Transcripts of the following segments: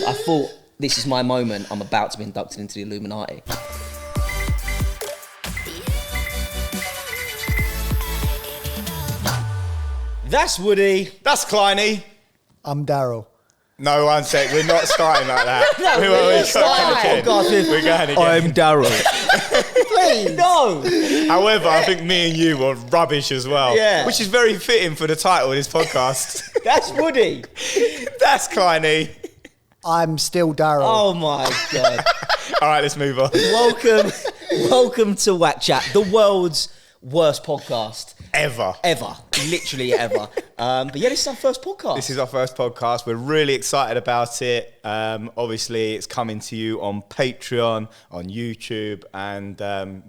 I thought, this is my moment. I'm about to be inducted into the Illuminati. That's Woody. That's Kleiny. I'm Daryl. No, one sec. We're not starting like that. No, we're starting. We're going again. I'm Daryl. Please. No. However, I think me and you were rubbish as well. Yeah. Which is very fitting for the title of this podcast. That's Woody. That's Kleiny. I'm still Daryl. Oh my God. All right, let's move on. Welcome to WAK Chat, the world's worst podcast. Ever. Literally ever. But yeah, this is our first podcast. This is our first podcast. We're really excited about it. Obviously, it's coming to you on Patreon, on YouTube, and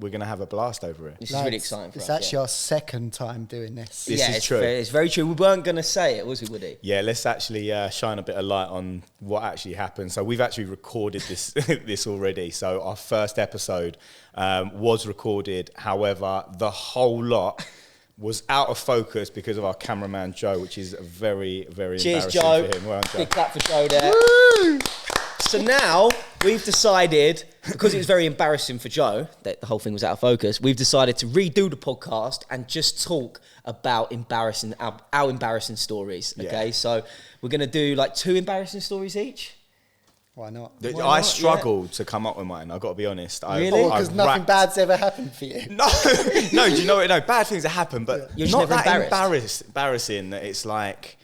we're going to have a blast over it. This is really exciting for us. It's actually our second time doing this. This is true. It's very true. We weren't going to say it, was we, Woody? Yeah, let's actually shine a bit of light on what actually happened. So we've actually recorded this this already. So our first episode was recorded. However, the whole lot was out of focus because of our cameraman Joe, which is very, very Cheers, embarrassing Joe. for him. Well done, Joe. Big clap for Joe there. Woo! So now we've decided, because it was very embarrassing for Joe that the whole thing was out of focus, we've decided to redo the podcast and just talk about our embarrassing stories. Okay, Yeah. so we're gonna do like 2 embarrassing stories each. Why not? I struggled to come up with mine. I've got to be honest. Really? Because nothing bad's ever happened for you. No, do you know what? No, bad things have happened, but You're just not never that embarrassed. embarrassing that it's like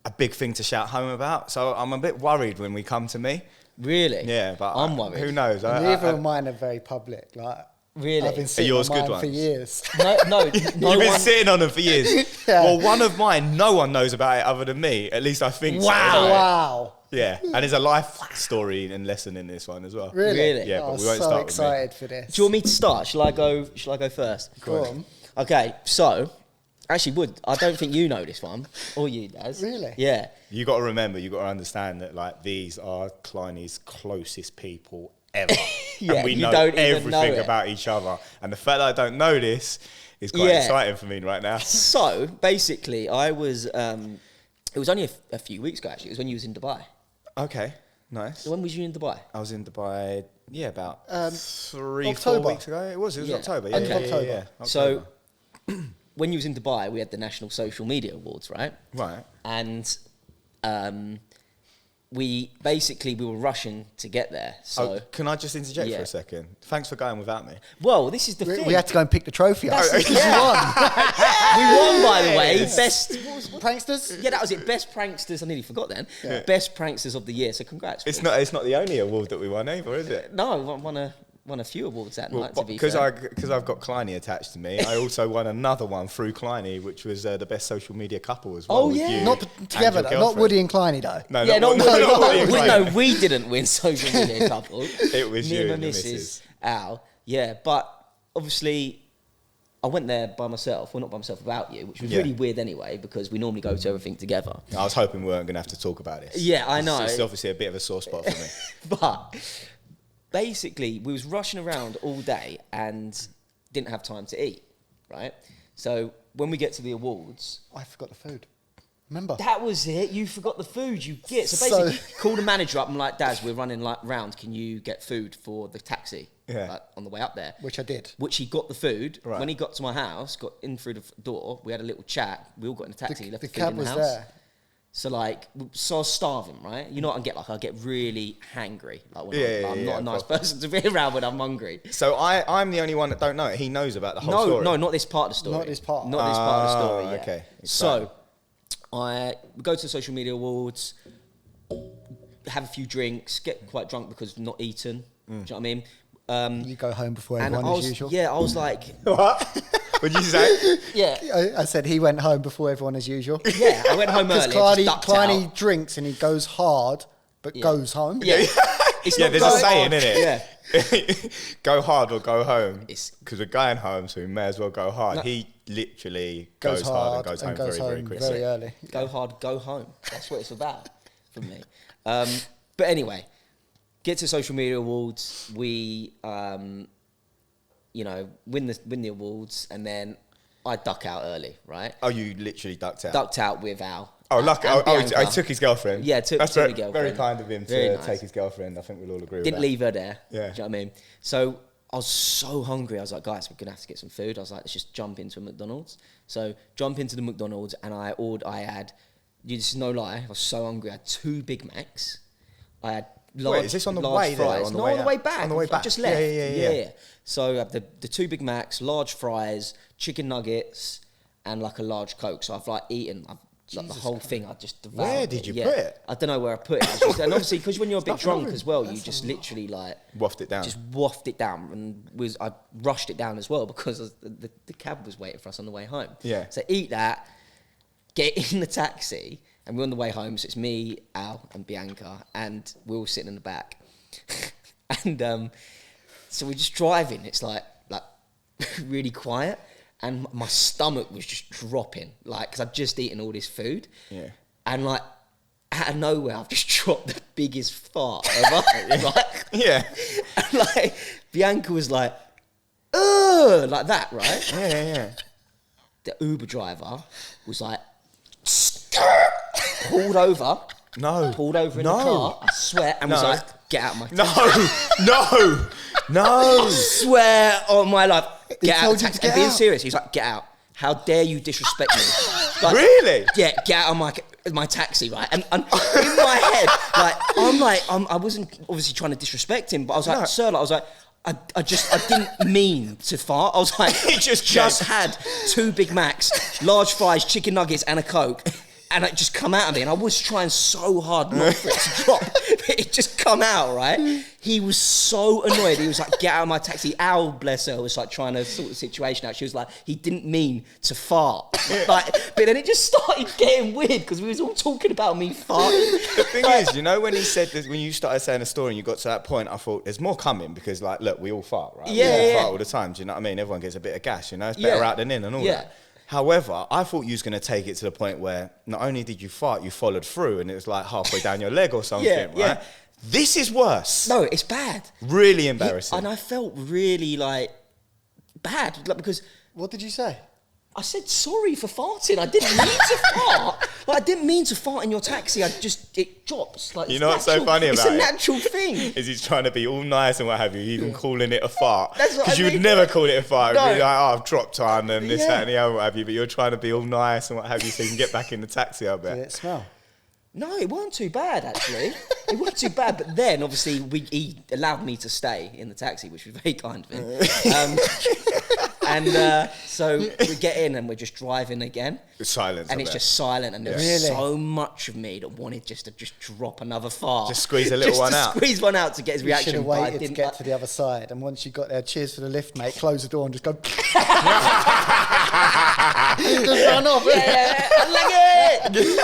a big thing to shout home about. So I'm a bit worried when we come to me. Really? Yeah, but I'm worried. Who knows? Neither of mine are very public. Like, Really? I've been sitting yours on good mine for ones? years. No, You've been sitting on them for years. Yeah. Well, one of mine, no one knows about it other than me. At least I think so. Wow. Wow. Yeah, and there's a life story and lesson in this one as well. Really? Yeah, but I'm we won't so start with me. excited for this. Do you want me to start? Shall I go first? Go on. Okay, so actually, Wood, I don't think you know this one, or you, Daz. Really? Yeah. You got to remember, you got to understand that like these are Kleiny's closest people ever, Yeah, and we you know don't even everything know it. about each other. And the fact that I don't know this is quite Yeah. exciting for me right now. So basically, I was. It was only a few weeks ago. Actually, it was when you was in Dubai. Okay, nice. So when was you in Dubai? I was in Dubai, yeah, about 3-4 October. weeks ago. It was Yeah. October. End of Yeah, October. yeah. So when you was in Dubai, we had the National Social Media Awards, right? Right. And we were rushing to get there. So Oh, can I just interject Yeah. for a second? Thanks for going without me. well, this is the thing. We had to go and pick the trophy up. That's- Because you won. We won, by the way. Best. Pranksters? Yeah, that was it. Best pranksters. I nearly forgot then. Yeah. Best pranksters of the year. So congrats. It's boys. not the only award that we won either, is it? No, I won a few awards that night. To be Because fair. I've got Kleiny attached to me, I also won another one through Kleiny, which was the best social media couple as well. Oh, with yeah. you Not and together, your though. Not girlfriend. Woody and Kleiny, though. No, Yeah, not no, Woody and Kleiny. we didn't win social media couple. It was Me you and my and the missus, missus. Al. Yeah, but obviously I went there by myself. Well, not by myself, without you, which was Yeah. really weird anyway, because we normally go to everything together. I was hoping we weren't going to have to talk about this. Yeah, I know. It's obviously a bit of a sore spot for me. But basically, we was rushing around all day and didn't have time to eat, right? So when we get to the awards, I forgot the food. Remember? that was it. You forgot the food you get. So So- basically, call the manager up. I'm like, Daz, we're running like round. Can you get food for the taxi? Yeah. Like, on the way up there. Which I did. Which he got the food. Right. When he got to my house, got in through the door, we had a little chat. We all got in a taxi. The, left the the food cab in the was house. there. So like, so I was starving, right? You know what I get? Like, I get really hangry. Like, when Yeah, I'm yeah, not yeah, a nice proper. person to be around when I'm hungry. So I'm the only one that don't know it. He knows about the whole story. No, not this part of the story. Not this part. Not this part of the story. Yeah. okay. So, I go to the social media awards, have a few drinks, get quite drunk because I've not eaten. Do you know what I mean? You go home before And everyone I as was, usual. yeah, I was like, What? What'd you say? yeah, I said he went home before everyone as usual. yeah. I went home early. Because just ducked Kleiny out. drinks and he goes hard, but Yeah. goes home. Yeah, it's Yeah, not there's a going saying, on. innit? Yeah. Go hard or go home. It's- Because we're going home, so we may as well go hard. No. He literally goes hard and goes home very, very quickly. very early. Go hard, go home. That's what it's about for me. But anyway, get to social media awards. We, you know, win the awards, and then I duck out early, right? Oh, you literally ducked out. Ducked out with Al. Oh, lucky. and I Bianca. took his girlfriend. Yeah, took That's my very, girlfriend. very kind of him Very to nice. take his girlfriend. I think we'll all agree Didn't with that. leave her there. Yeah. Do you know what I mean? So I was so hungry. I was like, guys, we're going to have to get some food. I was like, let's just jump into a McDonald's. So jump into the McDonald's and I had, this is no lie, I was so hungry. I had 2 Big Macs. I had large, Wait, is this on the large way there or fries. on the No, way on the out? way back. On the way I back. just left. Yeah. So I have the 2 Big Macs, large fries, chicken nuggets, and like a large Coke. So I've like eaten, like the whole thing, I just devoured. Where did you put it? I don't know where I put it. And obviously, because when you're a bit drunk as well, you just literally like... Waft it down. Just waft it down, and I rushed it down as well because the cab was waiting for us on the way home. Yeah. So eat that, get in the taxi, and we're on the way home. So it's me, Al, and Bianca, and we're all sitting in the back. And so we're just driving. It's like really quiet, and my stomach was just dropping, like because I'd just eaten all this food. Yeah. And like out of nowhere, I've just dropped the biggest fart ever. Right? Yeah. And like Bianca was like, "Ugh," like that, right? Yeah. The Uber driver was like, pulled over. No. Pulled over in the car. I swear, and was No. like, "Get out of my taxi." No. Swear on my life, get out told of the you taxi. to get And being out? serious, he's like, "Get out. How dare you disrespect me?" Like, Really? Yeah, get out of my taxi, right? And in my head, I wasn't obviously trying to disrespect him, but I was like, No. "Sir," I was like, I didn't mean to fart. I was like, He just had 2 Big Macs, large fries, chicken nuggets, and a Coke. And it just come out of me, and I was trying so hard not for it to drop, but it just come out, right? He was so annoyed. He was like, "Get out of my taxi." Al, bless her, was like trying to sort the situation out. She was like, he didn't mean to fart. Like, but then it just started getting weird because we was all talking about me farting. The thing is, you know, when he said this, when you started saying a story and you got to that point, I thought there's more coming because, like, look, we all fart, right? Yeah, we all yeah. fart all the time. Do you know what I mean? Everyone gets a bit of gas, you know? It's better Yeah. out than in and all Yeah. that. However, I thought you was going to take it to the point where not only did you fart, you followed through and it was like halfway down your leg or something, Yeah, right? yeah. This is worse. No, it's bad. Really embarrassing. And I felt really like bad, like because What did you say? I said sorry for farting. I didn't mean to fart. Like, I didn't mean to fart in your taxi. It drops. Like, You it's know what's so natural. funny It's about a it? natural thing. Is he's trying to be all nice and what have you, even calling it a fart. That's what Because I you would mean. never call it a fart. No. It'd be like, oh, I've dropped on and this, Yeah. that and the other, what have you. But you're trying to be all nice and what have you so you can get back in the taxi, I bet. Did it smell? No, it wasn't too bad actually. It wasn't too bad. But then obviously he allowed me to stay in the taxi, which was very kind of him. So we get in and we're just driving again. It's silence. And I it's bet. just silent, and there was Really? so much of me that wanted just to drop another fart. Just squeeze a little one out. Squeeze one out to get his You should reaction. have But I waited to didn't. get to the other side, and once you got there, cheers for the lift, mate. Close the door and just go. Just run off. I like it.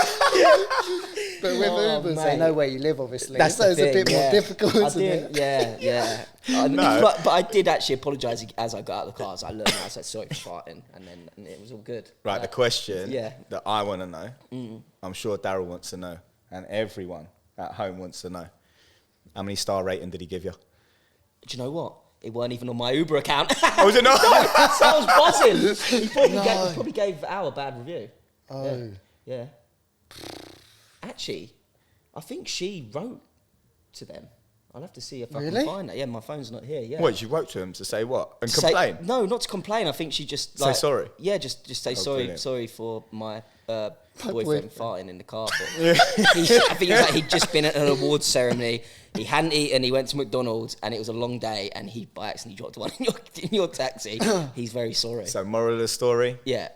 But with Oh, Ubers, mate. they know where you live, obviously. That's so the it's thing, a bit more difficult, I isn't did, it? Yeah. No. But I did actually apologise as I got out of the car. I learned that. I said sorry for farting, and it was all good. Right, the question Yeah. that I want to know, I'm sure Daryl wants to know, and everyone at home wants to know. How many star rating did he give you? Do you know what? It weren't even on my Uber account. Oh, was it not? So I was buzzing. He probably gave Al a bad review. Oh. Yeah. Actually, I think she wrote to them. I'll have to see if I Really? can find that. Yeah, my phone's not here. Yeah. What, you wrote to him to say what? And Say- complain? No, not to complain. I think she just Say sorry? Yeah, just say sorry. brilliant. Sorry for my boyfriend boyfriend. farting in the car. I think it was like he'd just been at an awards ceremony. He hadn't eaten. He went to McDonald's, and it was a long day. And he by accident dropped one in your taxi. He's very sorry. So, moral of the story, Yeah,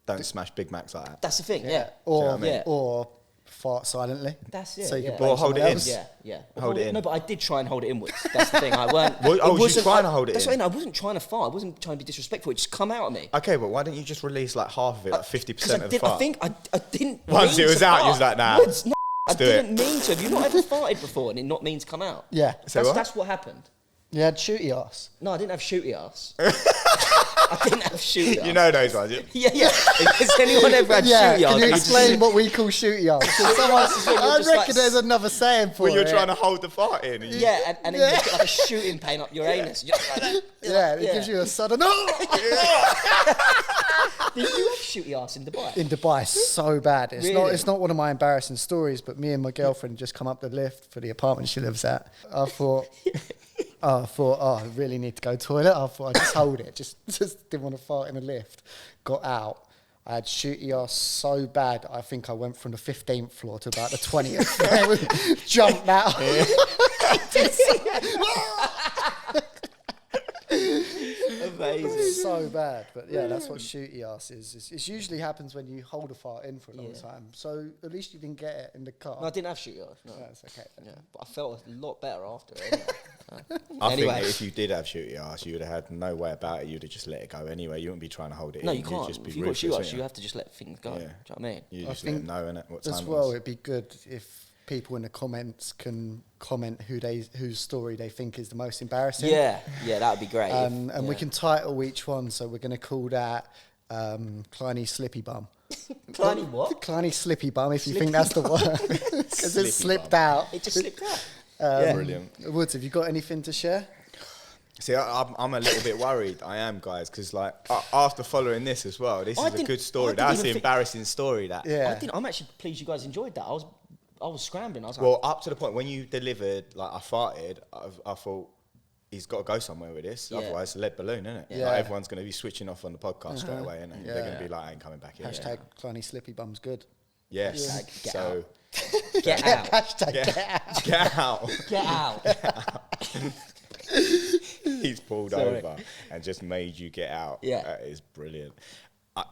don't smash Big Macs like that. that's the thing. Yeah, Or, Do you know what I mean? Yeah. or fart silently. That's it, So you yeah. can blame Or hold someone it in. else. yeah. Hold it in. No, but I did try and hold it inwards. That's the thing. I weren't. What- oh, it was you wasn't- trying to hold it That's in? what I mean. I wasn't trying to fart. I wasn't trying to be disrespectful. It just come out of me. Okay, but why didn't you just release like half of it, like 50% of the I fart? think I didn't. Once mean it was to out, you fart. was like, nah, Woods, no, I do didn't mean to. Have you not ever farted before and it not mean to come out? Yeah. Say what? That's what happened. You had shooty ass. No, I didn't have shooty ass. I didn't have shooty ass. You know those ones. Yeah. Has anyone ever had Yeah, shooty ass? can you You explain just- what we call shooty ass? 'Cause someone- when you're I just reckon like- there's another saying for When you're it. trying to hold the fart in. And you, Yeah, and then you just get like a shooting pain up your anus. You're just like that. Yeah, it gives you a sudden. Oh! Did you have shooty ass in Dubai? In Dubai, so bad. It's Really? It's not one of my embarrassing stories, but me and my girlfriend just come up the lift for the apartment she lives at. I thought, I really need to go toilet. I thought I'd just hold it. Just didn't want to fart in the lift. Got out. I had shooty ass so bad, I think I went from the 15th floor to about the 20th. Jumped out. Amazing. So bad, but yeah, that's what shooty ass is. It usually happens when you hold a fart in for a long time. So at least you didn't get it in the car. No, I didn't have shooty ass. No. That's okay. Yeah, but I felt a lot better after it. I Anyway. think that if you did have shooty ass, you would have had no way about it. You'd have just let it go anyway. You wouldn't be trying to hold it No, in. you can't. Just be If you've got ruthless, shooty ass, wouldn't you have to just let things go. Yeah. Do you know what I mean? You I just let think them know, innit, what time As it well, was. it'd be good if people in the comments can comment whose story they think is the most embarrassing. Yeah, that would be great. And we can title each one, so we're going to call that Kleiny Slippy Bum. Kleiny what? Kleiny Slippy Bum, if you think that's the one. Because it slipped out. It just slipped out. Brilliant. Woods, have you got anything to share? See, I'm a little bit worried. I am, guys, because like after following this as well, this is a good story. That's the embarrassing story. That Yeah. I'm actually pleased you guys enjoyed that. I was scrambling. I was well, up to the point when you delivered, like I farted, I thought he's got to go somewhere with this. Yeah. Otherwise, it's a lead balloon, isn't it? Yeah. Like, everyone's going to be switching off on the podcast straight away, isn't it? Yeah. They're going to be like, I ain't coming back here. Hashtag Kleiny Slippy Bum's good. Yes. Get So Get out. Hashtag get out. get out. Get out. He's pulled Sorry. over and just made you get out. Yeah. That is brilliant.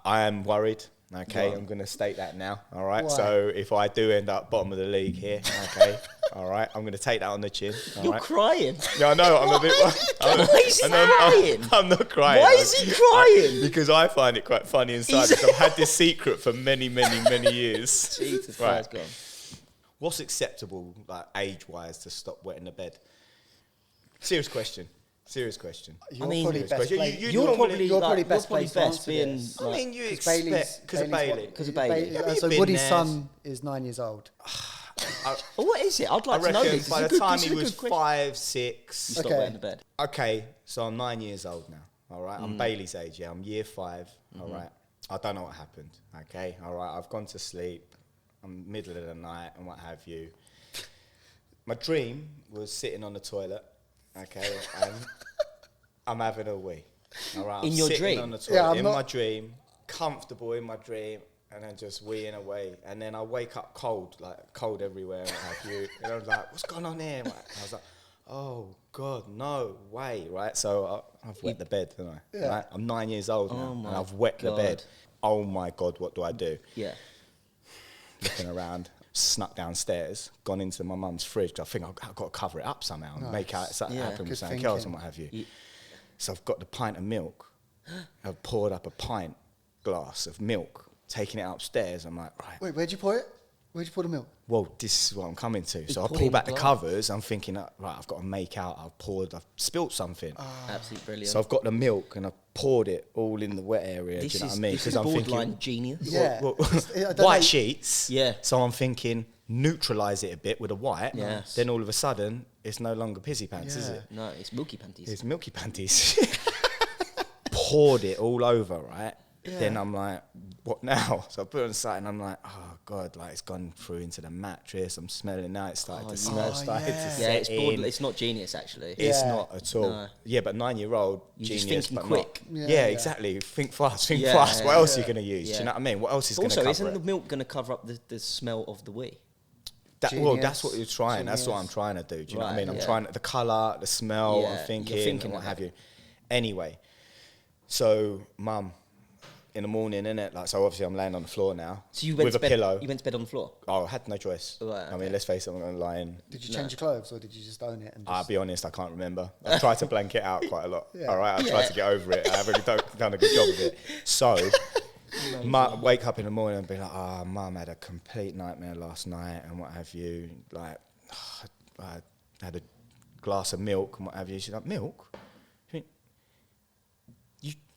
I am worried. Okay, Why? I'm going to state that now. All right. Why? So if I do end up bottom of the league here, okay, all right, I'm going to take that on the chin. All You're right? crying. Yeah, I know. I'm a bit. Why is he crying? I'm not crying. Why is he crying? Because I find it quite funny inside. Because I've had this secret for many, many, many years. Jesus Right. Christ, gone. What's acceptable, like age-wise, to stop wetting the bed? Serious question. Serious question. You're mean, probably Serious best question. placed. You You're normally- probably you're like, probably you're best probably placed to best answer being this. I like, mean, you Bailey's- expect because of Bailey's Bailey. what- Because of Bailey. Yeah, So you've Woody's been there. son is 9 years old. Oh, what is it? I'd I like to know reckon this. by It's the a good- time it's a he good was question. 5, 6. You stopped Okay. wetting the bed. Okay, so I'm 9 years old now. All right, I'm Bailey's age. Yeah, I'm year 5. All right, I don't know what happened. Okay, all right, I've gone to sleep. I'm middle of the night and what have you. My dream was sitting on the toilet. Okay, and I'm having a wee. All right, I'm In your sitting dream? on the toilet Yeah, I'm in not- my dream, comfortable in my dream, and then just weeing away. And then I wake up cold, like cold everywhere and what have you. And I was like, what's going on here? And I was like, oh God, no way, right? So I've wet the bed, didn't I? Yeah. Right? I'm 9 years old now, Oh and my I've wet the God. bed. Oh my God, what do I do? Yeah. Looking around, snuck downstairs, gone into my mum's fridge. I think I've got to cover it up somehow and make out something Yeah. happen with Good something else and thinking. what have you. Yeah. So I've got the pint of milk. I've poured up a pint glass of milk, taking it upstairs. I'm like, right, Wait, where'd you pour it? Where'd you pour the milk? well, this is what I'm coming to. So I poured pull in back the the glass. covers. I'm thinking, right, I've got to make out. I've spilt something. Absolutely brilliant. So I've got the milk and I've poured it all in the wet area. this do you know is, what I mean? this is I'm borderline genius. Yeah. well, I don't know. white sheets. Yeah. So I'm thinking, neutralise it a bit with a white. Yeah. Then all of a sudden, it's no longer pissy pants, is Yeah. it? No, it's milky panties. It's milky panties. Poured it all over, right? Then I'm like, what now? So I put it on the side and I'm like, oh God, like it's gone through into the mattress. I'm smelling now. It's started to smell, started to yeah. set yeah, it's in. it's not genius actually. It's Yeah. not at all. No. Yeah, but 9-year-old, You're just genius, thinking but quick. not. Yeah, Yeah, yeah. exactly. Think fast, think Yeah, fast. What yeah, else are you going to use? Do Yeah. you know what I mean? What else is going to Also, cover isn't it? the milk going to cover up the smell of the wee? Well, Genius. that's what you're trying. That's what I'm Genius. trying to do. Do you know what I Right, mean? I'm yeah. trying the colour, the smell. Yeah, I'm you're thinking, thinking and what of have it. you. Anyway, so mum, in the morning, innit? Like, so obviously I'm laying on the floor now So you went with to a bed, pillow. You went to bed on the floor. Oh, I had no choice. Right, I mean, okay. let's face it, I'm going to lie in. Did you change your clothes or did you just own it? And I'll just... be honest, I can't remember. I've tried to blank it out quite a lot. Yeah. All right, I've tried to get over it. I haven't done a good job of it. So, wake up in the morning and be like, oh, mum had a complete nightmare last night and what have you. Like, I had a glass of milk and what have you. She's like, milk?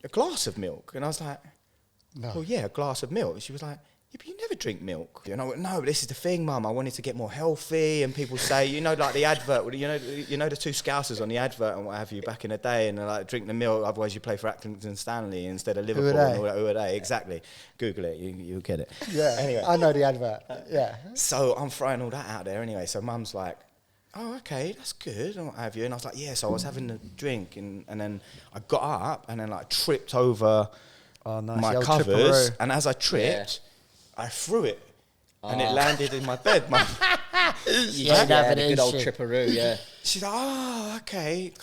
A glass of milk? And I was like, No. well, yeah, a glass of milk. She was like, yeah, but you never drink milk. And I went, no, but this is the thing, Mum. I wanted to get more healthy. And people say, like the advert, you know the two Scousers on the advert and what have you back in the day, and they're like, drink the milk, otherwise you play for Accrington Stanley instead of Liverpool. And all that. Who are they? Exactly. Google it, you'll get it. Yeah, anyway. I know the advert. Yeah. So I'm throwing all that out there anyway. So Mum's like, oh, okay, that's good, and what have you. And I was like, yeah, so I was having a drink, and then I got up and then like tripped over my covers. And as I tripped, I threw it, and it landed in my bed. Yeah, the good old tripperoo, yeah. She's like, oh, okay.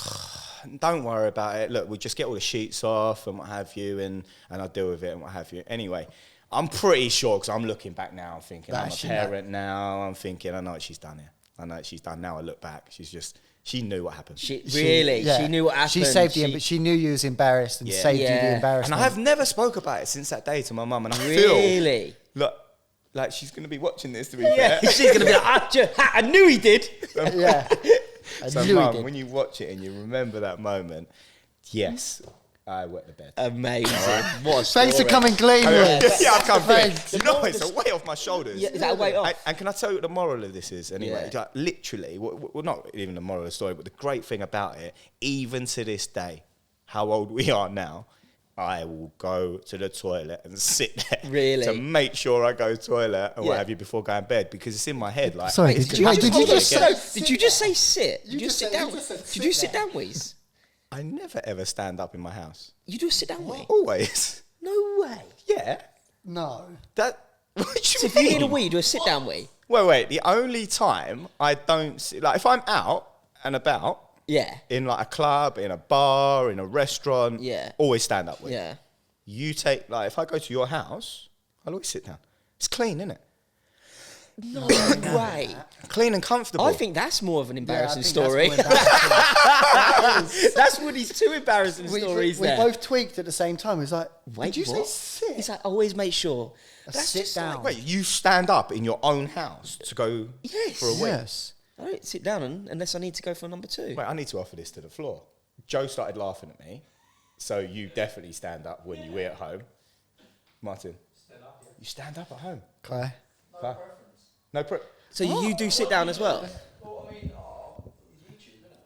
Don't worry about it. Look, we'll just get all the sheets off and what have you, and I'll deal with it and what have you. Anyway, I'm pretty sure, because I'm looking back now, I'm thinking, I'm a parent now. I'm thinking, I know what she's done here. I know what she's done. Now I look back, she knew what happened. She knew what happened. She saved you, she knew you was embarrassed and saved you the embarrassment. And I have never spoke about it since that day to my mum, and I feel like she's going to be watching this, to be fair. She's going to be like, I knew he did. Yeah. So Mum, when you watch it and you remember that moment, yes, I wet the bed. Amazing. What a Thanks for coming clean with us. Yeah, I've come clean. You know, it's a weight off my shoulders. Yeah, is that a weight off? And can I tell you what the moral of this is? Anyway, like, literally, well, not even the moral of the story, but the great thing about it, even to this day, how old we are now, I will go to the toilet and sit there to make sure I go to the toilet and what have you before going to bed, because it's in my head. Like, sorry, did you just say sit? Did you just sit down? Did you sit down, Weez? I never ever stand up in my house. You do a sit down wee? Always. No way. Yeah. No. What do you so mean? if you need a wee, you do a sit down wee? Wait. The only time I don't sit, like if I'm out and about, in like a club, in a bar, in a restaurant, always stand up with. Yeah. You take, like, if I go to your house, I'll always sit down. It's clean, isn't it? No way. Clean and comfortable. I think that's more of an embarrassing story. That's Woody's two embarrassing stories there. We both tweaked at the same time. It was like, wait, did you say sit? He's like, always make sure. Sit down. Like, wait, you stand up in your own house to go for a wee? Yes. I don't sit down unless I need to go for number two. Wait, I need to offer this to the floor. Joe started laughing at me, so you definitely stand up when you wee at home. Martin, you stand up at home. Okay. No preference. So you do sit down as well? Well, I mean, YouTube, innit?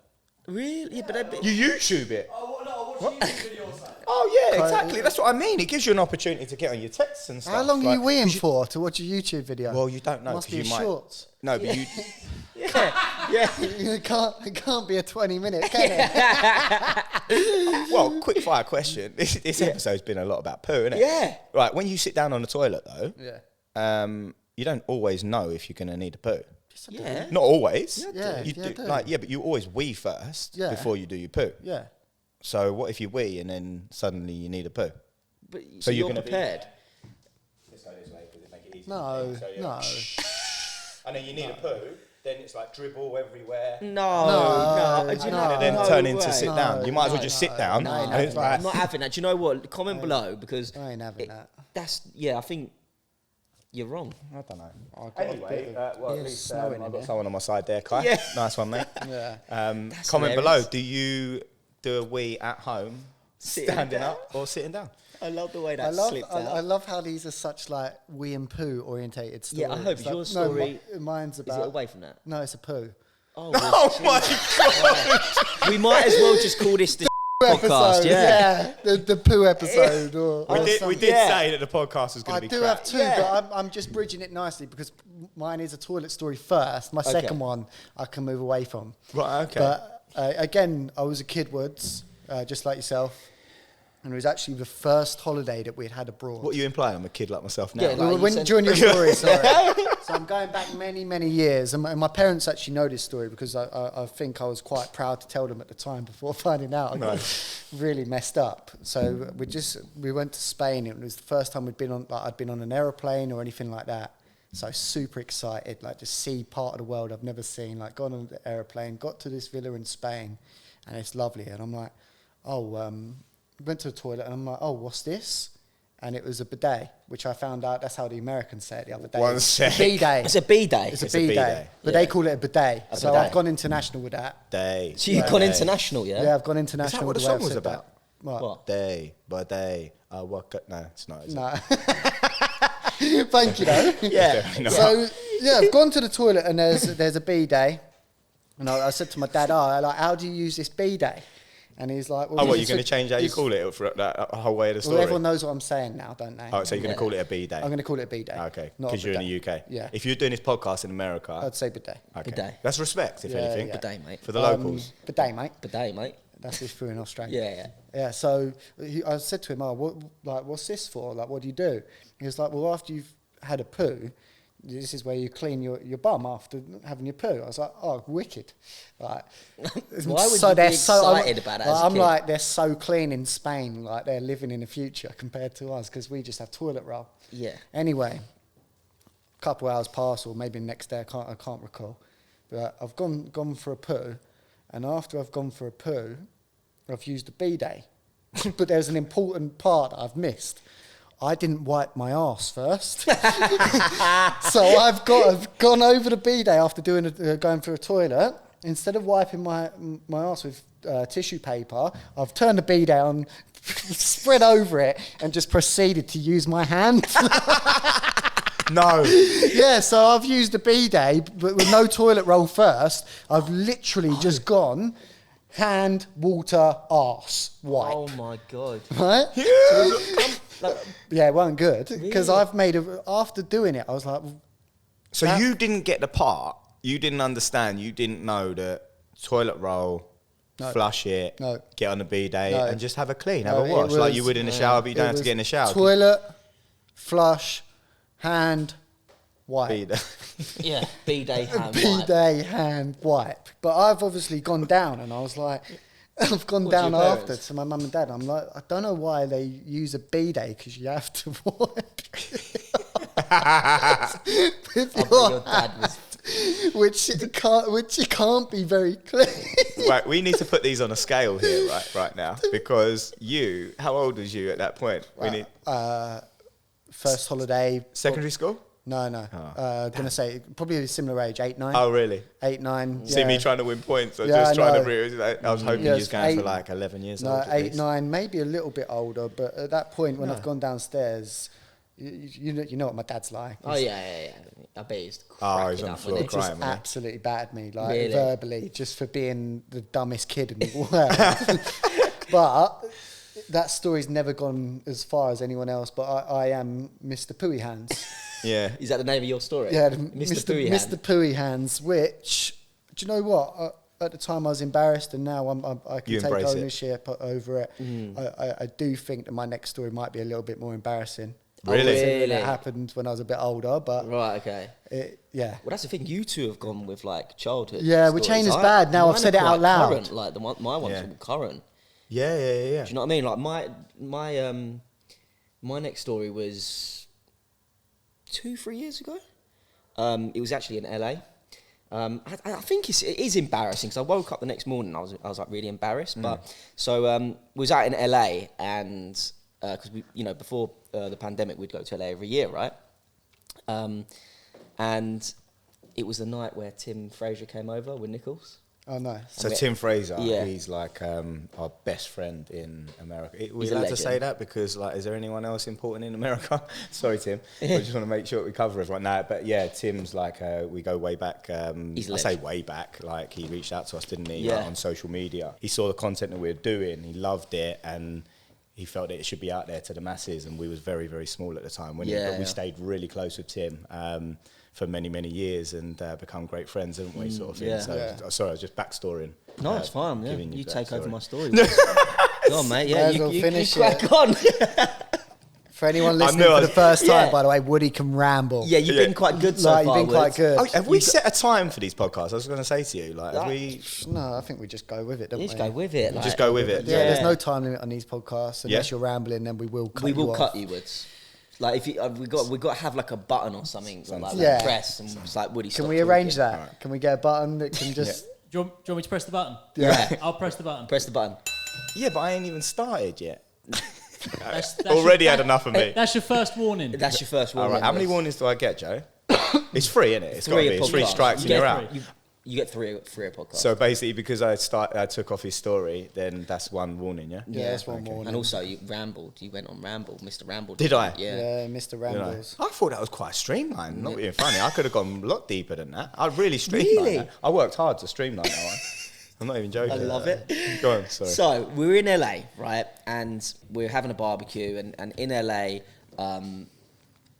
Really? Yeah, but you YouTube it. Oh, no, I watch YouTube videos. Oh yeah, exactly. That's what I mean. It gives you an opportunity to get on your texts and stuff. How long are you weeing for to watch a YouTube video? Well, you don't know. Must be you might. shorts. No, but you. It can't be a 20-minute, can it? Well, quick fire question. This episode's been a lot about poo, isn't it? Yeah. Right. When you sit down on the toilet, though, Yeah. you don't always know if you're going to need a poo. Yeah. Not always. Yeah, You yeah, I do. do. Like, yeah, but you always wee first before you do your poo. Yeah. So what if you wee and then suddenly you need a poo? But, So you're gonna prepared? Let's go this way because it make it easy. No, no. And then you need a poo. Then it's like dribble everywhere. No. No, Do you no. know- And then no turn into way. sit down. You might as well No, just sit down. no, and it's no. like, I'm not having that. Do you know what? Comment below because I ain't having that. I think you're wrong. I don't know. I've got a Anyway, bit of- well, at yeah, least snowing I've in got here. someone on my side there, Kai. Yeah. Nice one, mate. Yeah. That's Comment hilarious. below. Do you do a wee at home, standing up or sitting down? I love the way I that love, slipped I out. love how these are such like wee and poo orientated stories. Yeah, I hope It's your like- story- No, mine's Is about. it away from that? No, it's a poo. Oh, Oh my god! we might as well just call this the podcast. Yeah. the poo episode. Or We did something. say that the podcast was going I to be do crap. have two, Yeah. but I'm just bridging it nicely because mine is a toilet story first. My second one I can move away from. Right, okay. But again, I was a kid, Woods, just like yourself. And it was actually the first holiday that we'd had abroad. What are you implying? I'm a kid like myself now. Yeah, like- During your story, sorry. So I'm going back many, many years. And my parents actually know this story because I think I was quite proud to tell them at the time before finding out. I got really messed up. So we went to Spain. It was the first time I'd been on an aeroplane or anything like that. So super excited, like to see part of the world I've never seen. Like gone on the aeroplane, got to this villa in Spain, and it's lovely. And I'm like, went to the toilet and I'm like, oh, what's this? And it was a bidet, which I found out that's how the Americans say it the other day. One sec. Bidet. It's a B-day. It's a It's a bidet. bidet. But Yeah. they call it a bidet. So bidet. I've gone international with that. Day. So you've gone international, yeah? Yeah, I've gone international Is that what with the way song I've was said about? that. What? What? Day by day. No, it's not. Is it? No. Thank you, though. Yeah. Definitely not. So yeah, I've gone to the toilet and there's a bidet, and I said to my dad, how do you use this bidet? And he's like, well, Oh, what, it's you're going to change how you it's- call it for that whole way of the Well, story? everyone knows what I'm saying now, don't they? Oh, so you're going to Yeah. call it a B-day? I'm going to call it a bidet. Okay, not a because you're in bidet. the UK. Yeah. If you're doing this podcast in America, I'd say bidet. okay. Bidet. That's respect, if Yeah, anything, yeah. Bidet, mate. for the locals. Bidet, mate. Bidet, mate. That's if we're in Australia. Yeah, yeah. Yeah, so I said to him, what's this for? Like, what do you do? He was like, well, after you've had a poo, this is where you clean your bum after having your poo. I was like, oh, wicked. Like, Why would you be excited about that as a I'm kid? like, they're so clean in Spain, like they're living in the future compared to us because we just have toilet roll. Yeah. Anyway, a couple hours pass, or maybe the next day, I can't recall. But I've gone for a poo, and after I've gone for a poo, I've used a bidet. But there's an important part that I've missed. I didn't wipe my arse first. So I've gone over the bidet after going through a toilet. Instead of wiping my arse with tissue paper, I've turned the bidet on, spread over it, and just proceeded to use my hand. No. Yeah, so I've used a bidet, but with no toilet roll first. I've literally just gone hand, water, arse, wipe. Oh my god. Right? Like, Yeah, it wasn't good because Really? after doing it, I was like, So That- you didn't get the part, you didn't understand, you didn't know that toilet roll, No. flush it, No. get on the B-day No. and just have a clean, No, have a it wash. Like was- you would in the shower, but you don't it have to was get in the shower. toilet, flush, hand, wipe. B-day. yeah, bidet hand wipe. Bidet, hand, wipe. But I've obviously gone down, and I was like, I've gone What, to down your after parents? to my mum and dad. I'm like, I don't know why they use a bidet because you have to wipe. With I bet your your dad was. which you can't be very clean. Right, we need to put these on a scale here, right now, because how old was you at that point? We need First holiday. secondary school. No. Gonna say probably a similar age, 8, 9. Oh, really? 8, 9. See yeah. me trying to win points. I was Yeah, just I trying to know. bring. I was hoping Yeah, you was it's going for 8 like 11 years No, old. at 8, least. 9, maybe a little bit older. But at that point, when I've gone downstairs, you know what my dad's like. Oh yeah. I bet he's Oh, he's cracking on the up, floor wasn't he? crying. Just wasn't he? absolutely battered me, like Really? verbally, just for being the dumbest kid in the world. But that story's never gone as far as anyone else. But I am Mr. Pooey Hands. Yeah. Is that the name of your story? Yeah, Mr. Pooey Mr. Hand. Pooey Hands. Which, do you know what? At the time, I was embarrassed, and now I can You take embrace it. ownership over it. I do think that my next story might be a little bit more embarrassing. Really? Considering Really? It happened when I was a bit older, but Right. Okay. yeah. Well, that's the thing. You two have gone with like childhood. Yeah, we're stories. chain is bad. Now I've Mine said are it out quite loud. Current, like my one's Yeah. all current. Yeah. Do you know what I mean? Like my next story was 2-3 years ago. It was actually in LA. I think it is embarrassing because I woke up the next morning. I was like really embarrassed. But so we was out in LA and because we before the pandemic we'd go to LA every year, right? And it was the night where Tim Fraser came over with Nichols. Oh no. So Tim Fraser, Yeah. he's like our best friend in America. We're He's a allowed to say legend. that because, like, is there anyone else important in America? Sorry, Tim. I just want to make sure we cover everyone. No, but yeah, Tim's like we go way back. He's a I say legend. way back. Like he reached out to us, didn't he? Yeah. Like, on social media. He saw the content that we were doing. He loved it and. He felt that it should be out there to the masses, and we was very, very small at the time. But we stayed really close with Tim for many, many years, and become great friends, haven't we? Sort of thing. yeah. So, Yeah. sorry, I was just backstorying. No, it's fine. Yeah. giving You that take over story. my story. Go on, mate. Yeah, May as you well finish crack it. on. For anyone knew listening I for the was- first time, Yeah. by the way, Woody can ramble. Yeah, you've been quite good so Like, far. you've been quite Woods. good. Oh, have we set a time for these podcasts? I was going to say to you, like, have we No, I think we just go with it, don't You we? just go with it. just go with it? Yeah, there's no time limit on these podcasts. Unless Yeah. you're rambling, then we will cut We you will off. cut you, Woods. Like if you, we got to have like a button or something like Yeah. that press and it's like Woody. Can stop we arrange talking. that? Alright. Can we get a button that can just... Do you want me to press the button? Yeah. I'll press the button. Press the button. Yeah, but I ain't even started yet. That's Already your, had enough of me. That's your first warning. That's your first All warning. right, how many Woods. warnings do I get, Joe? It's free, isn't it? It's got to Three be. a It's 3 podcast. strikes You and get you're out. three. You get three a podcast. So basically, because I took off his story, then that's one warning, yeah? Yeah, that's one more. And also, you rambled. You went on Ramble, Mr. Ramble. Did I? Yeah, Mr. Rambles. I thought that was quite streamlined. Not being funny. I could have gone a lot deeper than that. I really streamlined that. I worked hard to streamline that one. I'm not even joking. I love it. Go on, sorry. So, we were in LA, right? And we're having a barbecue. And in LA,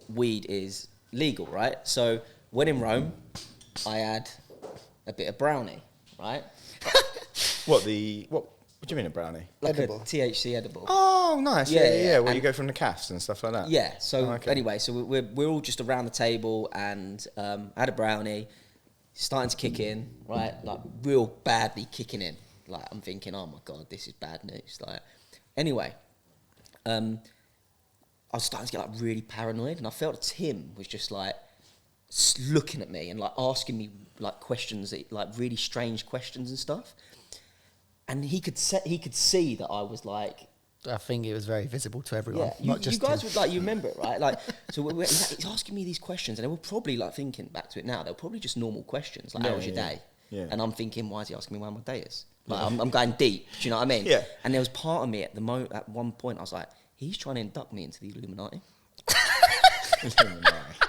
weed is legal, right? So, when in Rome, I had a bit of brownie, right? What do you mean a brownie? Like Edible. a THC edible. Oh, nice. Yeah, Yeah. yeah. Where And- you go from the calves and stuff like that. Yeah. So Oh, okay. anyway, so we're all just around the table, and I had a brownie, starting to kick in, right? Like real badly kicking in. Like I'm thinking, oh my god, this is bad news. Like anyway, I was starting to get like really paranoid, and I felt Tim was just like looking at me and like asking me like questions, like really strange questions and stuff. And he could see that I was like, I think it was very visible to everyone. yeah, not you just guys him. would like, you remember it, right? Like, so he's asking me these questions, and they were probably like thinking back to it now, they were probably just normal questions, like, how was your day? Yeah. And I'm thinking, why is he asking me how my day is? Like, I'm going deep, do you know what I mean? Yeah. And there was part of me at one point, I was like, he's trying to induct me into the Illuminati.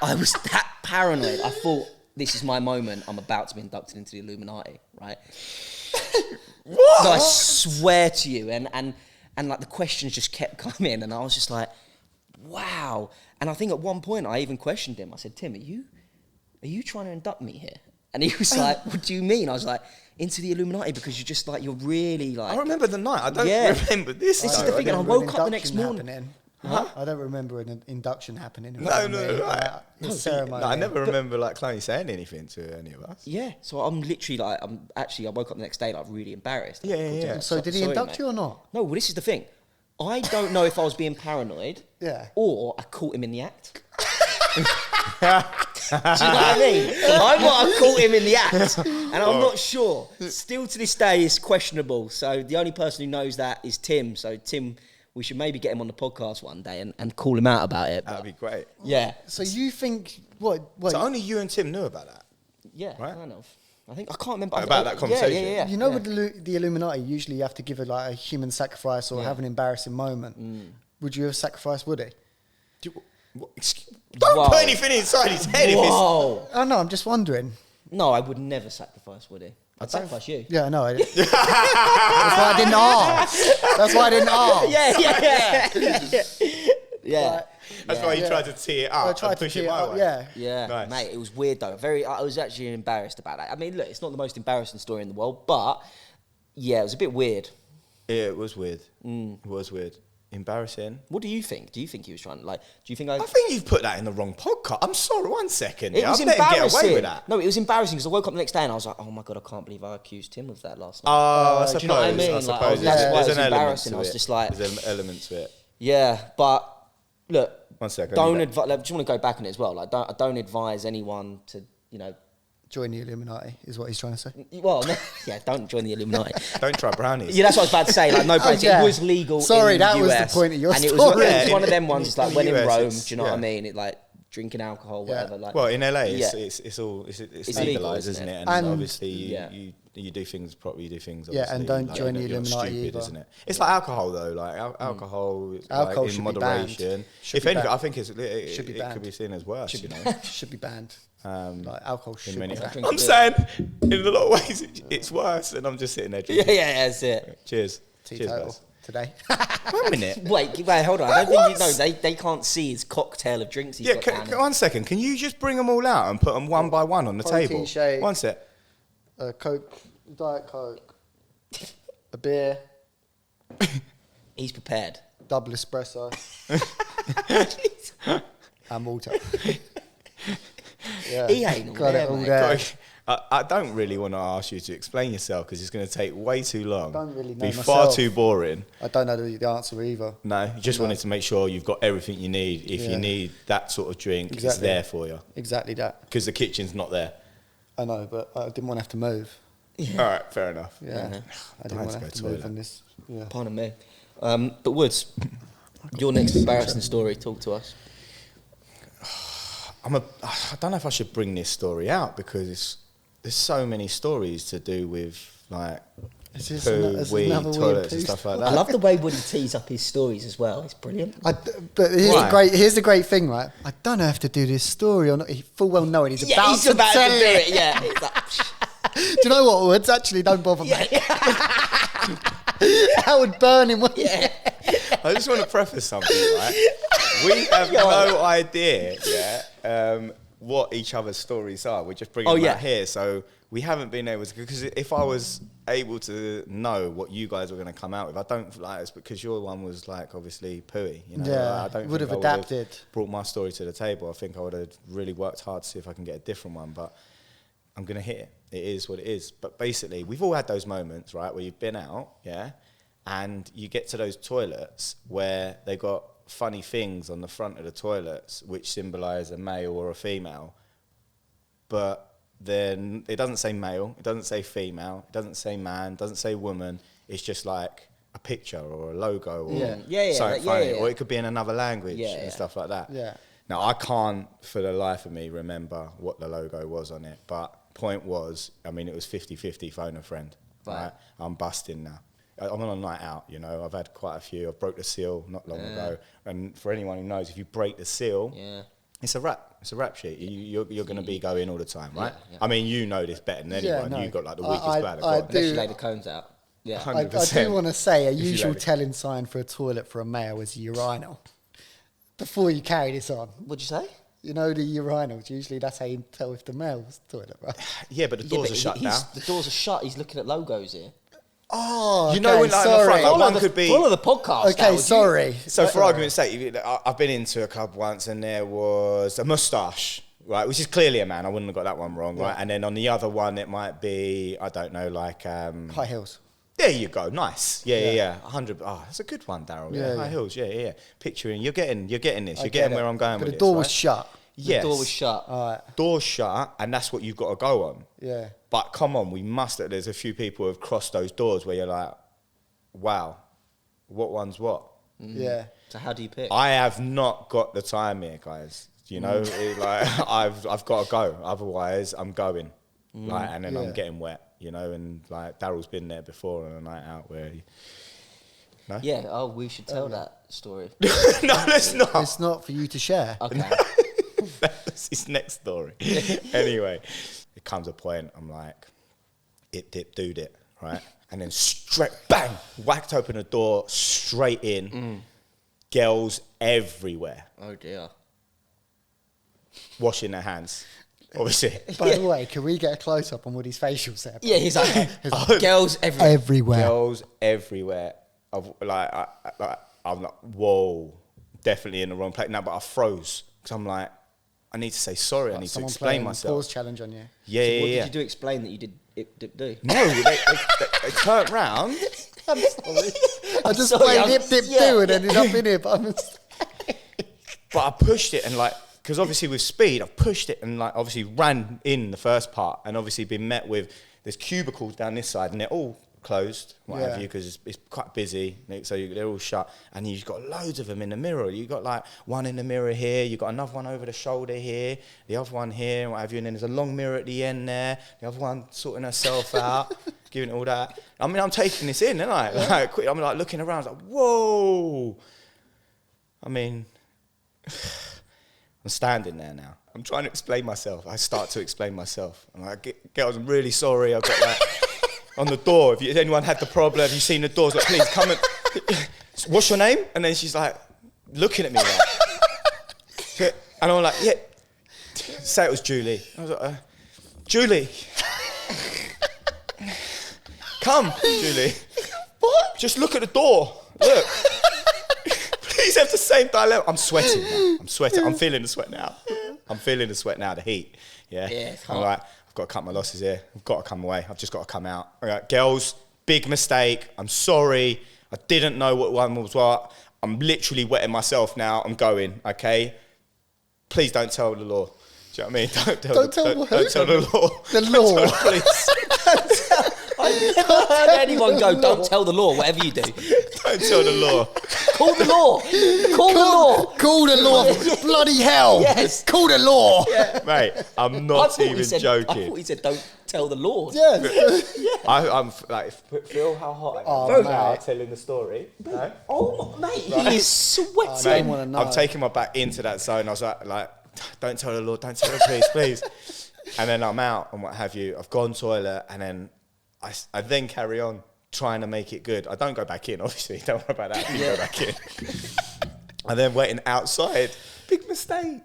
I was that paranoid. I thought, this is my moment. I'm about to be inducted into the Illuminati, right? What? No, I swear to you. And like the questions just kept coming, and I was just like, wow. And I think at one point I even questioned him. I said, Tim, are you trying to induct me here? And he was like, what do you mean? I was like, into the Illuminati, because you're just like, you're really like... I remember the night. I don't Yeah. remember this. This is though. the thing, and I remember woke an up the next induction morning. happening. Huh? I don't remember an induction happening. In No, front of no, me. right. His ceremony. No, I never remember like Kleiny saying anything to any of us. Yeah, so I'm literally like, I woke up the next day like really embarrassed. Yeah, Like, yeah, God, yeah. Tim, So did he sorry, induct mate. you or not? No, well, this is the thing. I don't know if I was being paranoid, Yeah. or I caught him in the act. Do you know what I mean? I might have caught him in the act, and I'm not sure. Still to this day, it's questionable. So the only person who knows that is Tim. So Tim, we should maybe get him on the podcast one day and call him out about it. That'd be great. Yeah, So you think what? So only you and Tim knew about that. yeah, Right. kind of. I think I can't remember About that conversation? Yeah. You know, with the Illuminati, usually you have to give a human sacrifice or have an embarrassing moment. Would you have sacrificed Woody? Don't Whoa. put anything inside his head. If it's, Whoa! Oh no, I'm just wondering. No, I would never sacrifice Woody. I'd sacrifice you. Yeah, I know. That's why I didn't ask. That's why I didn't ask. Yeah. Like, that's why you Yeah. tried to tee it I up tried and to push tee it it my up. way. Yeah. Yeah, Nice. mate, it was weird though. I was actually embarrassed about that. I mean, look, it's not the most embarrassing story in the world, but yeah, it was a bit weird. Yeah, it was weird. It was weird. Embarrassing. What do you think? Do you think he was trying to, like, do you think I... I think you've put that in the wrong podcast. I'm sorry, one second. It Yeah, was I've let him embarrassing. get away with that. No, it was embarrassing because I woke up the next day and I was like, oh my God, I can't believe I accused Tim of that last night. I do suppose. you know what I mean? I Like, suppose. that's why it There's was an element embarrassing. to I was it. just like... There's an element to it. Yeah, but look, One second. don't advise... Like, I just want to go back on it as well. Like, I don't advise anyone to, you know... Join the Illuminati is what he's trying to say. Well, no, yeah, don't join the Illuminati. Don't try brownies. Yeah, that's what I was about to say. Like, no, but yeah. it was legal. Sorry, in that the was the US, point of your and it story. was Yeah, one of in- them ones. It's like in when the in US, Rome. it's- Do you know what I yeah. mean? It like drinking alcohol, Yeah. whatever. Like, Well, in LA, Yeah. it's all it's illegal, legalized, isn't isn't it? it? And, And- obviously, Yeah. you do things properly. You do things. Yeah, and obviously, don't like, join the you're not Illuminati stupid, either. isn't it? It's like alcohol, though. Like alcohol, Alcohol like, should in be banned. moderation. Should If be anything, banned. I think it Should be could banned. be seen as worse. Should You be, know. should be banned. Um, Like alcohol should be many- banned. drink I'm a bit. saying, in a lot of ways, it's worse, and I'm just sitting there yeah, drinking. that's it. Cheers. Cheers, Teetotal guys. today. One minute. Wait, hold on. I don't think What? you know. They can't see his cocktail of drinks he's Yeah, got down. 1 second. Can you just bring them all out and put them one by one on the Protein table? shake. One sec. Coke, Diet Coke, a beer, He's prepared. double espresso, and water. Yeah, He ain't all got there, it all mate. there. I don't really want to ask you to explain yourself because it's going to take way too long. Don't really know Be far myself. too boring. I don't know the answer either. No, you just wanted to make sure you've got everything you need. If Yeah. you need that sort of drink, it's Exactly. there for you Exactly that. because the kitchen's not there. I know, but I didn't want to have to move. All right, fair enough. Yeah, Yeah. I didn't Don't want have to to have go to move toilet. on this. Yeah. Pardon me. But Woods, your next embarrassing story. Talk to us. I don't know if I should bring this story out because there's so many stories to do with like Is this poo, is wee, another weird toilets poo and stuff like story? I that. love the way Woody tees up his stories as well. It's brilliant. But here's Why? here's the great thing, right? I don't know if to do this story or not. He full well know it. He's about he's to about tell to do it. it. Yeah. It's like, Do you know what, Woods? Actually, don't bother, mate. That would burn him. Wouldn't it? I just want to preface something, right? We have no idea, what each other's stories are. We're just bringing them out here, so we haven't been able to. Because if I was able to know what you guys were going to come out with, I don't like it's because your one was like obviously pooey. You know, Yeah, I don't would think have I adapted. brought my story to the table. I think I would have really worked hard to see if I can get a different one, but I'm going to hit it. It is what it is. But basically, we've all had those moments, right, where you've been out, and you get to those toilets where they got funny things on the front of the toilets which symbolise a male or a female, but then it doesn't say male, it doesn't say female, it doesn't say man, it doesn't say woman. It's just like a picture or a logo or something funny, or it could be in another language and stuff like that. Yeah. Now, I can't for the life of me remember what the logo was on it, but point was, I mean, it was 50-50 phone a friend. Right? I'm busting now. I'm on a night out, you know. I've had quite a few. I broke the seal not long ago. And for anyone who knows, if you break the seal, it's a wrap. It's a rap sheet. You're going to be going all the time, right? Yeah. I mean, you know this better than anyone. no. You've got like the weakest bladder. unless you lay the cones out. Yeah. 100%. I do want to say a If you usual let it- telling sign for a toilet for a male is a urinal. Before you carry this on, What'd you say? you know the urinals. Usually that's how you tell if the male's toilet, right? Yeah, but the doors are shut now. The doors are shut. He's looking at logos here. Oh, You know when like in the front, like one could be. Follow the podcast. Okay, now, sorry. So for argument's sake, I've been into a club once and there was a moustache, right, which is clearly a man. I wouldn't have got that one wrong, right? And then on the other one, it might be, I don't know, like... High heels. There you go, nice. Yeah. 100. Oh, that's a good one, Daryl. Yeah, High yeah. heels, yeah. Picturing, you're getting this. I You're get getting it. where I'm going but with the this, door was right? shut. Yes. The door was shut. All right. Door's shut, and that's what you've got to go on. Yeah. But come on, we must. There's a few people who have crossed those doors where you're like, wow, what one's what? Yeah. So how do you pick? I have not got the time here, guys. You know, I've got to go. Otherwise, I'm going. Like, and then I'm getting wet. You know, and like Daryl's been there before on a night out where. No? Yeah. Oh, we should tell that story. No, let's not. It's not for you to share. Okay. That's his next story. Anyway, it comes a point. I'm like, it dip, dude it, right? And then straight, bang, whacked open the door, straight in. Girls everywhere, Oh dear. washing their hands. Obviously. By the way, can we get a close up on Woody's facial set? Yeah, he's like girls everywhere. Everywhere. Girls everywhere. I'm like, whoa, definitely in the wrong place. No, but I froze because I'm like, I need to say sorry. I need to Someone explain playing myself. Pause challenge on you. Yeah, What yeah. did you do? Explain that you did it do. No, they turned round. I'm sorry. I just sorry, played dip, yeah. do and ended up in here, but I'm But I pushed it and like, because obviously with speed, I pushed it and like obviously ran in the first part and obviously been met with, there's cubicles down this side and they're all closed, what have you, because it's quite busy, so they're all shut, and you've got loads of them in the mirror. You've got like one in the mirror here, you've got another one over the shoulder here, the other one here, what have you, and then there's a long mirror at the end there, the other one sorting herself out, giving it all that. I mean, I'm taking this in, aren't I? Like, quick, I'm like looking around, like, whoa. I mean, I'm standing there now. I'm trying to explain myself. I start to explain myself. I'm like, girls, I'm really sorry. I've got like, on the door, if anyone had the problem, have you seen the doors? Like, please come and, what's your name? And then she's like, looking at me like, and I'm like, yeah, say it was Julie. I was like, Julie, come, Julie. What? Just look at the door. Look. Please have the same dilemma. I'm sweating now. I'm sweating. I'm feeling the sweat now. I'm feeling the sweat now, the heat. Yeah. it's I'm hot. like, I've got to cut my losses here. I've got to come away. I've just got to come out. All right, girls, big mistake. I'm sorry. I didn't know what one was what. I'm literally wetting myself now. I'm going, okay? Please don't tell the law. Do you know what I mean? Don't tell the law. The law. Don't tell the police. I've never heard anyone go, don't tell the law, whatever you do. Don't tell the law. Call the law. Call the law. Call the law. Bloody hell. Yes. Call the law. Mate, I'm I not thought he even said, I joking. thought he said, don't tell the Lord. Yeah. I'm like, feel how hot I am Oh, right mate. now telling the story. No? Oh, mate, he is sweating. don't wanna know. I'm taking my back into that zone. I was like, don't tell the Lord, don't tell her, please. And then I'm out and what have you. I've gone toilet and then I then carry on trying to make it good. I don't go back in, obviously. Don't worry about that. I go back in. And then waiting outside. Big mistake.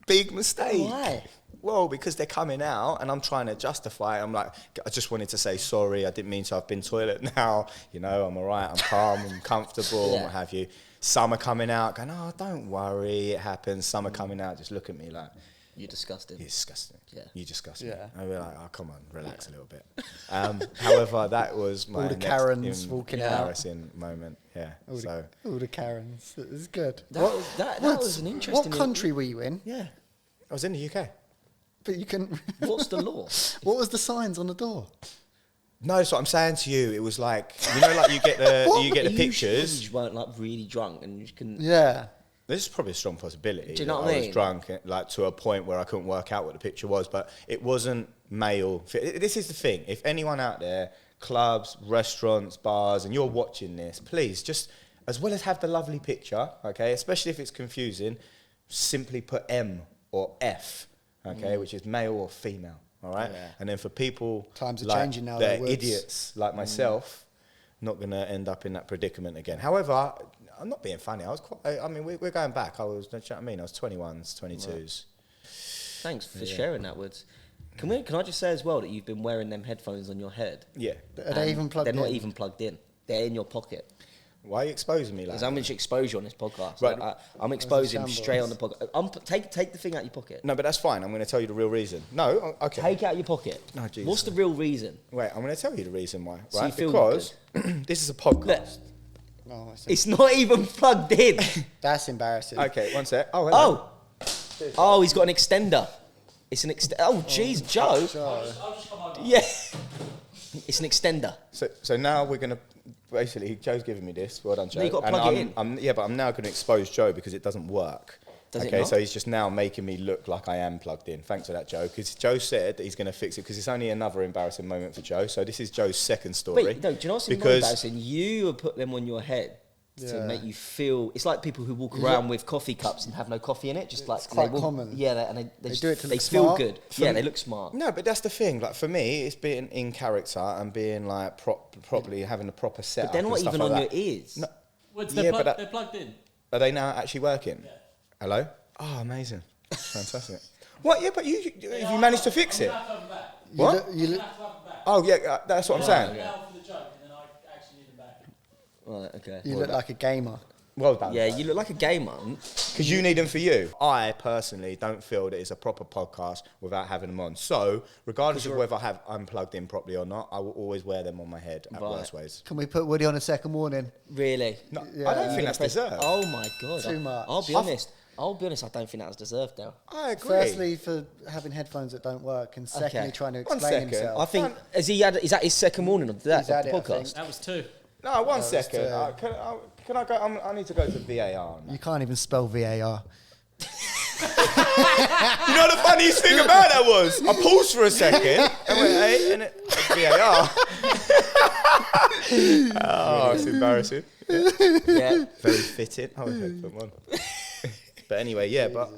Big mistake. Why? Well, because they're coming out and I'm trying to justify it. I'm like, I just wanted to say sorry. I didn't mean to. I've been toilet now. You know, I'm all right. I'm calm. I'm comfortable and what have you. Some are coming out going, oh, don't worry. It happens. Some are coming out just look at me like, You're disgusting. you're disgusting. Yeah. You disgusting. Yeah. I'll be like, oh, come on, relax a little bit. However, that was my All the next Karens walking out. embarrassing moment. Yeah. All the Karens. It was good. That was an interesting... What country were you in? Yeah. I was in the UK. But you can. What's the law? What was the signs on the door? No, that's what I'm saying to you. It was like, you know, like you get the pictures. You weren't like really drunk and you can... Yeah. This is probably a strong possibility. Do you know that what I I was mean? drunk, like to a point where I couldn't work out what the picture was, but it wasn't male. This is the thing. If anyone out there, clubs, restaurants, bars, and you're watching this, please just, as well as have the lovely picture, okay, especially if it's confusing, simply put M or F, okay, which is male or female, all right? Yeah. And then for people Times are like changing now, that though, words. idiots like myself, not going to end up in that predicament again. However, I'm not being funny. I mean, we're going back. Do you know what I mean? I was 21s, 22s. Right. Thanks for sharing that, Woods. Can I just say as well that you've been wearing them headphones on your head? Yeah. Are they even plugged in? They're not even plugged in. They're in your pocket. Why are you exposing me like There's that? how much exposure on this podcast. Right. Like, I'm exposing shambles. straight on the podcast. Take the thing out of your pocket. No, but that's fine. I'm going to tell you the real reason. No, okay. Take it out of your pocket. No, Jesus. What's the real reason? Wait, I'm going to tell you the reason why. So Right? you feel Because this is a podcast. Oh, It's not even plugged in. that's embarrassing. Okay, one sec. Oh, hello. Oh, he's got an extender. It's an extender. Oh, jeez, Joe. I'll just come over. Yeah. It's an extender. So now we're going to basically, Joe's giving me this. Well done, Joe. No, you got to And plug it I'm, but I'm now going to expose Joe because it doesn't work. Does it okay, not? so he's just now making me look like I am plugged in. Thanks for that, Joe. Because Joe said that he's going to fix it because it's only another embarrassing moment for Joe. So this is Joe's second story. Wait, no, do you know what's more embarrassing? You have put them on your head to Yeah. make you feel... It's like people who walk around with coffee cups and have no coffee in it. Just like... quite they common. Yeah, and they just, do it to they look feel smart. good. Yeah, they look smart. No, but that's the thing. Like for me, it's being in character and being like properly having a proper setup. But they're not and stuff even like on that. your ears. No, Woods, Yeah, but they're plugged in. are they now actually working? Yeah. Hello? Oh, amazing. Fantastic. What? Yeah, but you managed to fix it. I'm gonna have to have them back. What? You I'm gonna have to have them back. Oh, yeah, that's what I'm saying. Now for the joke, and then I actually need them back. Right, okay. You look like a gamer. Well done. Yeah, you look like a gamer. Because you need them for you. I personally don't feel that it's a proper podcast without having them on. So, regardless of whether I'm plugged in properly or not, I will always wear them on my head at Right. worst ways. Can we put Woody on a second warning? Really? No, Yeah. I don't think that's deserved. Oh my God. Too much. I'll be honest. I don't think that was deserved now. I agree. Firstly, for having headphones that don't work, and secondly, trying to One explain second. himself. I think, is that his second morning of that He's had of it, I the think. podcast? That was 2. No, one was second. too. Can I go? I need to go to VAR now. You can't even spell VAR. You know the funniest thing about that was I paused for a second and went, hey, and it VAR. Oh, it's embarrassing. Yeah. Very fitting. Oh, okay, put one. But anyway, yeah, but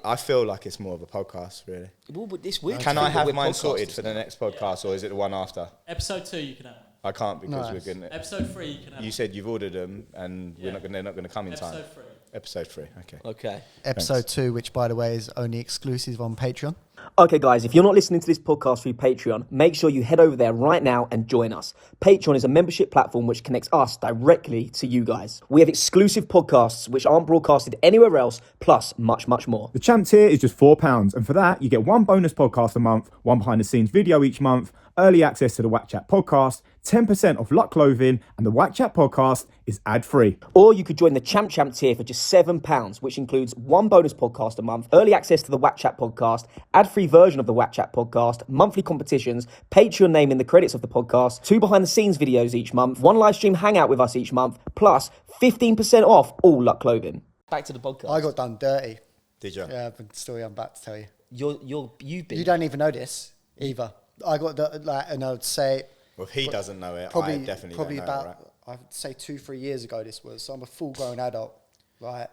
I feel like it's more of a podcast, really. Well, but this weird. Can thing I that have we're mine podcasters sorted for the now. next podcast, or is it the one after? Episode 2, you can have. I can't because Nice. we're gonna. Episode 3, you can have. You said you've ordered them, and Yeah. they're not gonna come in time. Episode 3. Episode 3. Okay. Okay. Episode 2, which by the way is only exclusive on Patreon. Okay, guys, if you're not listening to this podcast through Patreon, make sure you head over there right now and join us. Patreon is a membership platform which connects us directly to you guys. We have exclusive podcasts which aren't broadcasted anywhere else, plus much, much more. The champ tier is just £4, and for that, you get one bonus podcast a month, one behind-the-scenes video each month, early access to the WAK Chat podcast, 10% off Luck Clothing, and the WAK Chat podcast is ad-free. Or you could join the Champ tier for just £7, which includes one bonus podcast a month, early access to the WAK Chat podcast, ad-free version of the WAK Chat podcast, monthly competitions, Patreon name in the credits of the podcast, 2 behind-the-scenes videos each month, 1 live stream hangout with us each month, plus 15% off all Luck Clothing. Back to the podcast. I got done dirty. Did you? Yeah, the story I'm about to tell you. You've been... You don't even know this either. I got and I would say... Well, if he doesn't know it, probably, I definitely probably don't know about, it, right? I would say 2-3 years ago this was. So I'm a full-grown adult, right?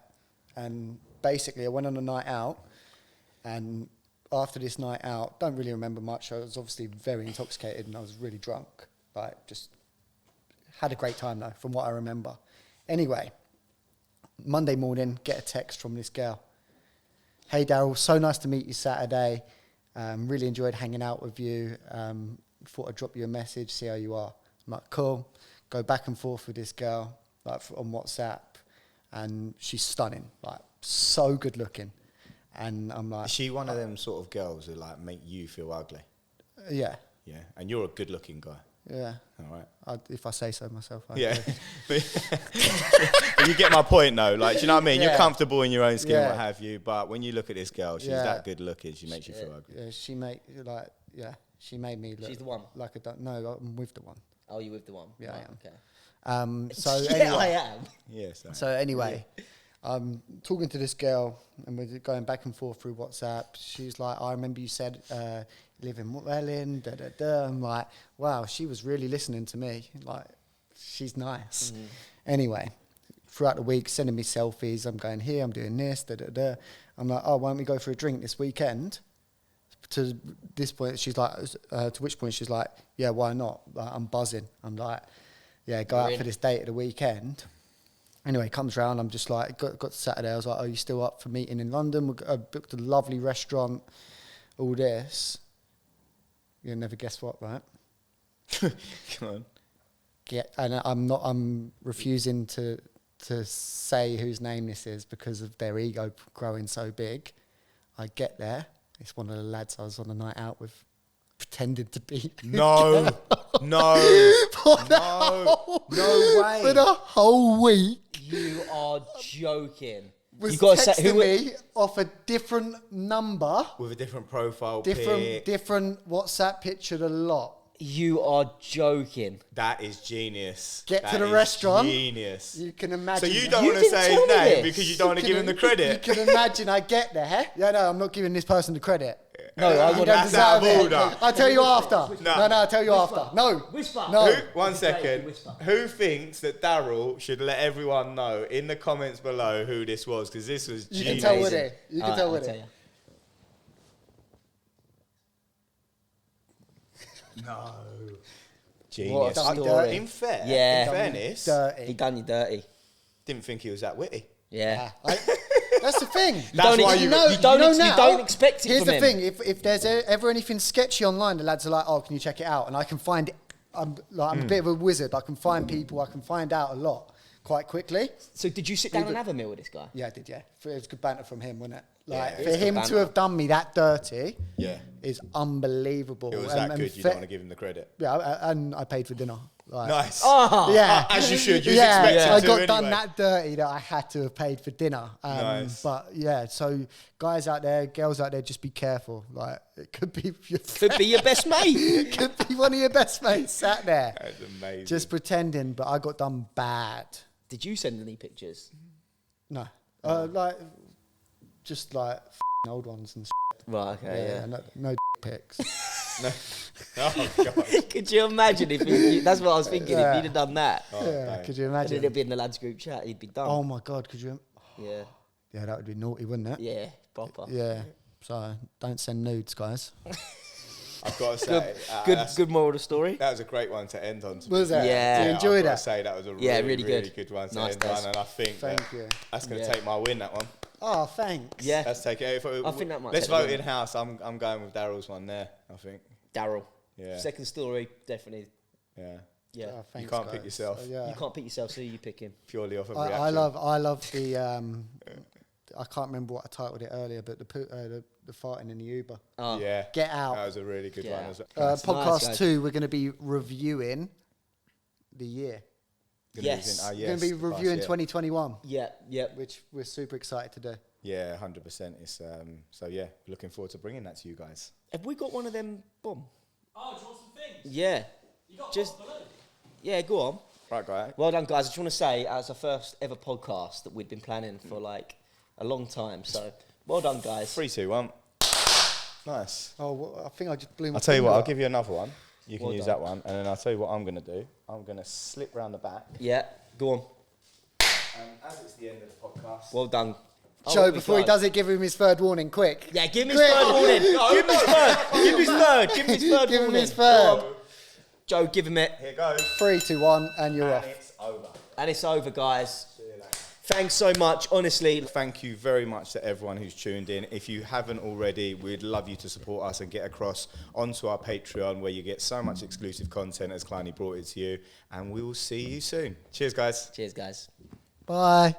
And basically I went on a night out, and after this night out, don't really remember much. I was obviously very intoxicated and I was really drunk. Like, just had a great time though, from what I remember. Anyway, Monday morning, get a text from this girl. Hey Daryl, so nice to meet you Saturday. Really enjoyed hanging out with you. Thought I'd drop you a message, see how you are. I'm like, cool. Go back and forth with this girl, like on WhatsApp, and she's stunning, like so good looking. And I'm like, Is she one of them sort of girls who like make you feel ugly? yeah, Yeah, and you're a good-looking guy. yeah. All right. If I say so myself. I Yeah, do. but you get my point though. Like, do you know what I mean? Yeah. You're comfortable in your own skin, Yeah. what have you. But when you look at this girl, she's Yeah. that good looking. She makes you feel ugly. Yeah, she made me look. She's the one? Like no, I'm with the one. Oh, you with the one? Yeah, I Right, am. Okay. So yeah, anyway, I am. Yes. Yeah, So anyway, I'm talking to this girl and we're going back and forth through WhatsApp. She's like, I remember you said you live in Welling, da da da. I'm like, wow, she was really listening to me. Like, she's nice. Anyway, throughout the week, sending me selfies. I'm going here, I'm doing this, da da da. I'm like, oh, why don't we go for a drink this weekend? To this point, she's like, to which point she's like, yeah, why not? Like, I'm buzzing. I'm like, yeah, go out for this date at the weekend. Anyway, comes round, I'm just like, got to Saturday, I was like, are you still up for meeting in London? I booked a lovely restaurant, all this. You'll never guess what, right? Come on. Yeah, and I'm refusing to say whose name this is because of their ego growing so big. I get there, it's one of the lads I was on a night out with, pretended to be. No, no, no way. For the whole week. You are joking. Was You gotta say texting who me off a different number, With a different profile different pic. WhatsApp picture, a lot. You are joking. That is genius. Get That to the is restaurant. Genius. You can So imagine. you don't You want to didn't say tell his me name this. because you don't want to give him the credit. You can imagine I get there. Yeah, no, I'm not giving this person the credit. No, I You want don't That's out deserve of it. order. I'll tell you after. No. No, I'll tell you after. No. Whisper. No. One second. Whisper. Who thinks that Daryl should let everyone know in the comments below who this was? Because this was You genius. can tell Woody. You can tell I'll Woody. tell you. No. What Genius. a story. In Yeah. fairness, He Dirty. done you dirty. didn't think he was that witty. Yeah. That's the thing. That's why you- you don't expect it Here's from the him. thing: if there's ever anything sketchy online, the lads are like, "Oh, can you check it out?" And I can find. I'm a bit of a wizard. I can find people. I can find out a lot quite quickly. So did you sit down and have a meal with this guy? Yeah, I did. Yeah, it was good banter from him, wasn't it? Yeah, Like it for was good him banter. to have done me that dirty, Yeah. is unbelievable. It was And- that and good, you fa- don't want to give him the credit. Yeah, and I paid for dinner. Like, Nice. Oh. Yeah, As you should. You was yeah, expected I to got done anyway. that dirty that I had to have paid for dinner. Nice. But yeah, so guys out there, girls out there, just be careful. Like it could be your Could be your best mate. it could be one of your best mates sat there, That's amazing. just pretending. But I got done bad. Did you send any pictures? No, just like old ones and. Right. Okay. No pics. Oh, God. Could you imagine if that's what I was thinking? If he'd have done that, Oh, Yeah, bang. could you and then imagine? it'd be in the lads group chat, he'd be done. Oh my god, could you? Yeah. Yeah, that would be naughty, wouldn't it? Yeah. Proper. Yeah. So don't send nudes, guys. I've got to say, Good moral of the story. that was a great one to end on. Was that? Yeah. Did you enjoy I've got that? to say that was a Yeah, really, really good. really good one to Nice, end Des. on, and I think Thank that you. that's going to Yeah. take my win. That one. Oh, thanks. Yeah. Let's take it. I think that might Let's take the vote win. in house. I'm going with Daryl's one there. I think. Daryl. Yeah. Second story, definitely. Yeah. Yeah. Oh, thanks, can't pick guys. yourself. Yeah. You can't pick yourself, so you pick him. Purely off of reaction. I love the I can't remember what I titled it earlier, but the farting in the Uber. Oh. Yeah. Get Out. That was a really good Get one Out. as well. Podcast guys. 2, we're going to be reviewing the year. Yes. We're going to be reviewing 2021, Yeah, yeah. which we're super excited to do. Yeah, 100%. It's so yeah, looking forward to bringing that to you guys. Have we got one of them? Boom. Oh, do you want some things? Yeah. You got Just- just below. Yeah, go on. Right, guy. Well done, guys. I just want to say, as our first ever podcast that we'd been planning for like a long time. So, well done, guys. 3, 2, 1. Nice. Oh, well, I think I just blew my I'll tell you what. finger I'll up. give you another one. You can Well use done. that one, and then I'll tell you what I'm going to do. I'm going to slip round the back. Yeah, go on. And as it's the end of the podcast, Well done. Oh, Joe, here we before he go. does it, give him his third warning, quick. Yeah, give him his Quick. third warning. Give him his third. Give him his third. Give him his third Give him warning. his third. Go on. Joe, give him it. here goes. 3, 2, 1, and you're And off. it's over. And it's over, guys. See you later. Thanks so much, honestly. Thank you very much to everyone who's tuned in. If you haven't already, we'd love you to support us and get across onto our Patreon, where you get so much exclusive content as Kleiny brought it to you. And we will see you soon. Cheers, guys. Cheers, guys. Bye.